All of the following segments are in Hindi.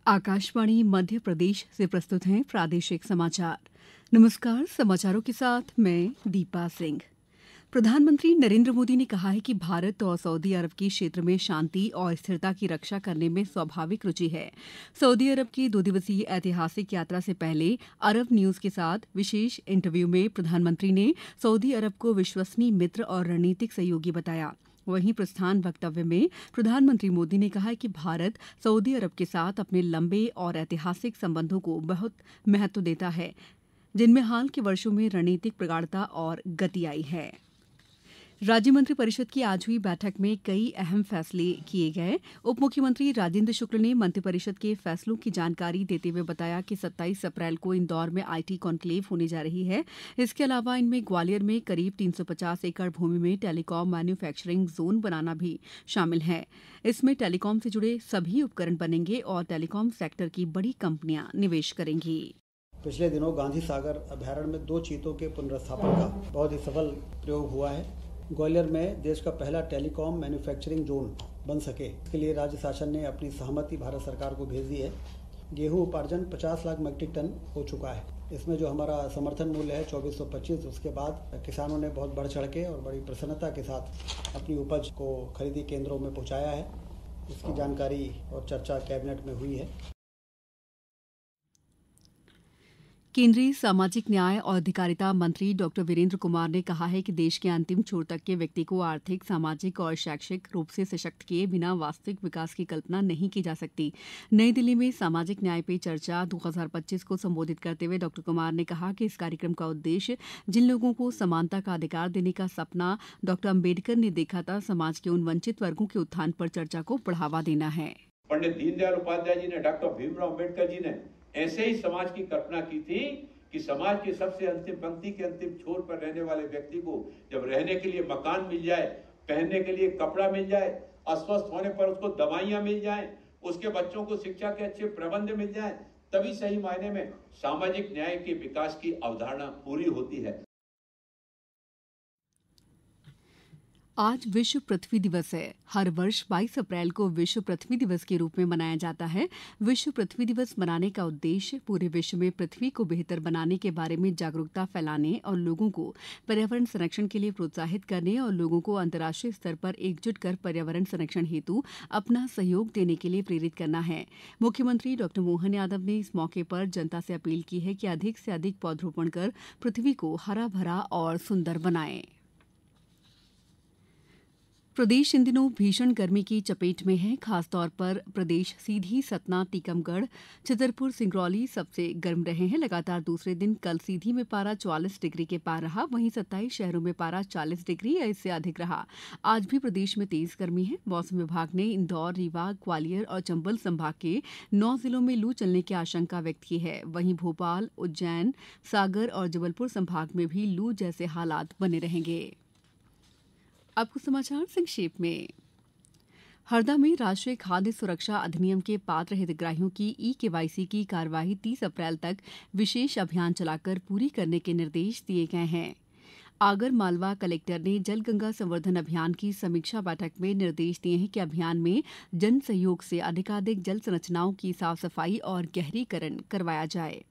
आकाशवाणी मध्य प्रदेश से प्रस्तुत हैं प्रादेशिक समाचार। नमस्कार, समाचारों के साथ मैं दीपा सिंह। प्रधानमंत्री नरेंद्र मोदी ने कहा है कि भारत और सऊदी अरब की क्षेत्र में शांति और स्थिरता की रक्षा करने में स्वाभाविक रुचि है। सऊदी अरब की 2 दिवसीय ऐतिहासिक यात्रा से पहले अरब न्यूज के साथ विशेष इंटरव्यू में प्रधानमंत्री ने सऊदी अरब को विश्वसनीय मित्र और रणनीतिक सहयोगी बताया। वहीं प्रस्थान वक्तव्य में प्रधानमंत्री मोदी ने कहा कि भारत सऊदी अरब के साथ अपने लंबे और ऐतिहासिक संबंधों को बहुत महत्व देता है, जिनमें हाल के वर्षों में रणनीतिक प्रगाढ़ता और गति आई है। राज्य मंत्रिपरिषद की आज हुई बैठक में कई अहम फैसले किए गए। उप मुख्यमंत्री राजेंद्र शुक्ल ने मंत्रिपरिषद के फैसलों की जानकारी देते हुए बताया कि 27 अप्रैल को इंदौर में आईटी कॉन्क्लेव होने जा रही है। इसके अलावा इनमें ग्वालियर में करीब 350 एकड़ भूमि में टेलीकॉम मैन्युफैक्चरिंग जोन बनाना भी शामिल है। इसमें टेलीकॉम से जुड़े सभी उपकरण बनेंगे और टेलीकॉम सेक्टर की बड़ी कंपनियां निवेश करेंगी। पिछले दिनों गांधी सागर अभयारण्य में 2 चीतों के पुनर्स्थापन का बहुत ही सफल प्रयोग हुआ है। ग्वालियर में देश का पहला टेलीकॉम मैन्युफैक्चरिंग जोन बन सके, इसके लिए राज्य शासन ने अपनी सहमति भारत सरकार को भेज दी है। गेहूं उपार्जन 50 लाख मीट्रिक टन हो चुका है। इसमें जो हमारा समर्थन मूल्य है 2425, उसके बाद किसानों ने बहुत बढ़ चढ़ के और बड़ी प्रसन्नता के साथ अपनी उपज को खरीदी केंद्रों में पहुंचाया है। इसकी जानकारी और चर्चा कैबिनेट में हुई है। केंद्रीय सामाजिक न्याय और अधिकारिता मंत्री डॉक्टर वीरेंद्र कुमार ने कहा है कि देश के अंतिम छोर तक के व्यक्ति को आर्थिक, सामाजिक और शैक्षिक रूप से सशक्त किए बिना वास्तविक विकास की कल्पना नहीं की जा सकती। नई दिल्ली में सामाजिक न्याय पे चर्चा 2025 को संबोधित करते हुए डॉक्टर कुमार ने कहा कि इस कार्यक्रम का उद्देश्य जिन लोगों को समानता का अधिकार देने का सपना डॉक्टर अम्बेडकर ने देखा था, समाज के उन वंचित वर्गों के उत्थान पर चर्चा को बढ़ावा देना है। पंडित दीनदयाल उपाध्याय जी ने, डॉक्टर भीमराव अम्बेडकर जी ने ऐसे ही समाज की कल्पना की थी कि समाज के सबसे अंतिम पंक्ति के अंतिम छोर पर रहने वाले व्यक्ति को जब रहने के लिए मकान मिल जाए, पहनने के लिए कपड़ा मिल जाए, अस्वस्थ होने पर उसको दवाइयां मिल जाएं, उसके बच्चों को शिक्षा के अच्छे प्रबंध मिल जाएं, तभी सही मायने में सामाजिक न्याय के विकास की अवधारणा पूरी होती है। आज विश्व पृथ्वी दिवस है। हर वर्ष 22 अप्रैल को विश्व पृथ्वी दिवस के रूप में मनाया जाता है। विश्व पृथ्वी दिवस मनाने का उद्देश्य पूरे विश्व में पृथ्वी को बेहतर बनाने के बारे में जागरूकता फैलाने और लोगों को पर्यावरण संरक्षण के लिए प्रोत्साहित करने और लोगों को अंतर्राष्ट्रीय स्तर पर एकजुट कर पर्यावरण संरक्षण हेतु अपना सहयोग देने के लिए प्रेरित करना है। मुख्यमंत्री डॉक्टर मोहन यादव ने इस मौके पर जनता से अपील की है कि अधिक से अधिक पौधरोपण कर पृथ्वी को हरा भरा और सुंदर बनाएं। प्रदेश इन दिनों भीषण गर्मी की चपेट में है। खासतौर पर प्रदेश सीधी, सतना, टीकमगढ़, छतरपुर, सिंगरौली सबसे गर्म रहे हैं। लगातार दूसरे दिन कल सीधी में पारा 44 डिग्री के पार रहा। वहीं 27 शहरों में पारा 40 डिग्री या इससे अधिक रहा। आज भी प्रदेश में तेज गर्मी है। मौसम विभाग ने इंदौर, रीवा, ग्वालियर और चंबल संभाग के 9 जिलों में लू चलने की आशंका व्यक्त की है। वहीं भोपाल, उज्जैन, सागर और जबलपुर संभाग में भी लू जैसे हालात बने रहेंगे। अब कुछ समाचार संक्षेप में। हरदा में राष्ट्रीय खाद्य सुरक्षा अधिनियम के पात्र हितग्राहियों की ई-केवाईसी की कार्यवाही 30 अप्रैल तक विशेष अभियान चलाकर पूरी करने के निर्देश दिए गए हैं। आगर मालवा कलेक्टर ने जल गंगा संवर्धन अभियान की समीक्षा बैठक में निर्देश दिए हैं कि अभियान में जन सहयोग से अधिकाधिक जल संरचनाओं की साफ सफाई और गहरीकरण करवाया जाए।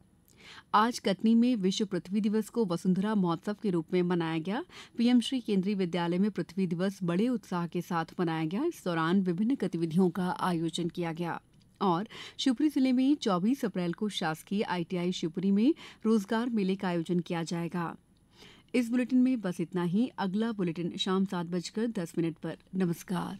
आज कटनी में विश्व पृथ्वी दिवस को वसुंधरा महोत्सव के रूप में मनाया गया। पीएम श्री केंद्रीय विद्यालय में पृथ्वी दिवस बड़े उत्साह के साथ मनाया गया। इस दौरान विभिन्न गतिविधियों का आयोजन किया गया। और शिवपुरी जिले में 24 अप्रैल को शासकीय आईटीआई शिवपुरी में रोजगार मेले का आयोजन किया जाएगा। इस बुलेटिन में बस इतना ही। अगला बुलेटिन शाम 7:10 पर। नमस्कार।